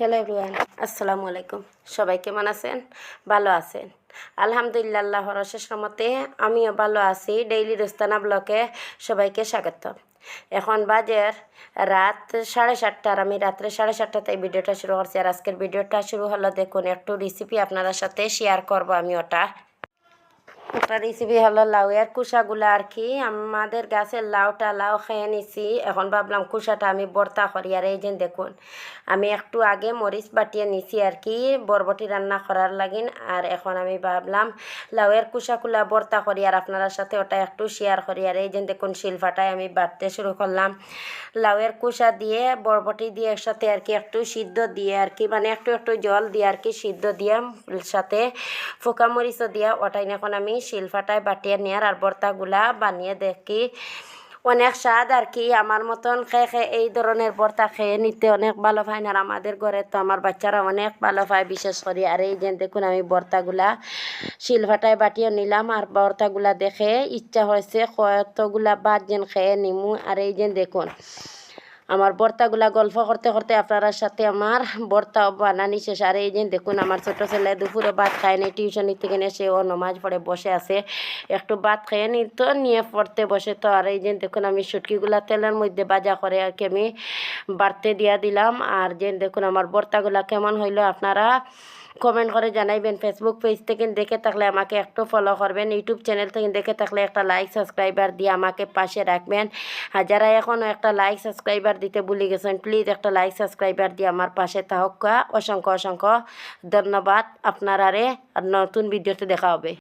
Hello everyone, আসসালামু আলাইকুম। সবাই কেমন আছেন? ভালো আছেন? আলহামদুলিল্লাহ, আল্লাহর অশেষ রহমতে আমিও ভালো আছি। ডেইলি দোস্তানা ব্লকে সবাইকে স্বাগত। এখন বাজের রাত 7:30, আর আমি রাত্রে 7:30 এই ভিডিওটা শুরু করছি। আর আজকের ভিডিওটা শুরু হলো, দেখুন একটু রেসিপি আপনাদের সাথে শেয়ার করব আমি। একটা রেসিপি হলো লাউয়ের কুসাগুলো আর কি। আমাদের গাছের লাউ খেয়ে নিছি, এখন ভাবলাম কুসাটা আমি ভর্তা করি। আর এই যে দেখুন, আমি একটু আগে মরিচ বাটিয়ে নিছি আর কি বরবটি রান্না করার লাগিন। আর এখন আমি ভাবলাম লাউয়ের কুসাগুলা ভর্তা করি আর আপনার সাথে ওটা একটু শেয়ার করি। আর এই যে দেখুন, শিলফাটায় আমি বাটতে শুরু করলাম। লাউয়ের কুসা দিয়ে বরবটি দিয়ে একসাথে আর কি একটু সিদ্ধ দিয়ে আর কি, মানে একটু একটু জল দিয়ে আর কি সিদ্ধ দিয়ে সাথে ফুকা মরিচও দিয়ে ওটাই এখন আমি শিলফাটায় বাটিয়ে নেওয়ার আর ভর্তাগুলা বানিয়ে দেখি অনেক স্বাদ আর কি। আমার মতন খেয়ে এই ধরনের ভর্তা খেয়ে নিতে অনেক ভালো পায়। আর আমাদের ঘরে তো আমার বাচ্চারা অনেক ভালো পায় বিশেষ করে। আর এই যে দেখুন, আমি ভর্তাগুলা শিলভাটায় বাটিয়ে নিলাম আর ভর্তাগুলা দেখে ইচ্ছা হয়েছে কতগুলা ভাত যেন খেয়ে নিমু। আর এই যে দেখুন, আমার ভর্তাগুলা গল্প করতে করতে আপনার সাথে আমার ভর্তা বানানি শেষ। আর এই যে দেখুন, আমার ছোটো ছেলে দুপুরে ভাত খায় নি, টিউশনি থেকে এসে ও নমাজ পড়ে বসে আছে, একটু ভাত খেয়ে নিত নিয়ে পড়তে বসে তো। আর এই যে দেখুন, আমি শুটকিগুলা তেলের মধ্যে ভাজা করে আর কি আমি বাড়তে দিয়া দিলাম। আর যে দেখুন, আমার ভর্তাগুলা কেমন হইলো আপনারা কমেন্ট করে জানাইবেন। ফেসবুক পেজ থেকে দেখে থাকলে আমাকে একটু ফলো করবেন, ইউটিউব চ্যানেল থেকে দেখে থাকলে একটা লাইক সাবস্ক্রাইবার দিয়ে আমাকে পাশে রাখবেন। আর যারা এখনও একটা লাইক সাবস্ক্রাইবার দিতে ভুলে গেছেন, প্লিজ একটা লাইক সাবস্ক্রাইবার দিয়ে আমার পাশে থাকা। অসংখ্য অসংখ্য ধন্যবাদ আপনারারে। আর নতুন ভিডিওতে দেখা হবে।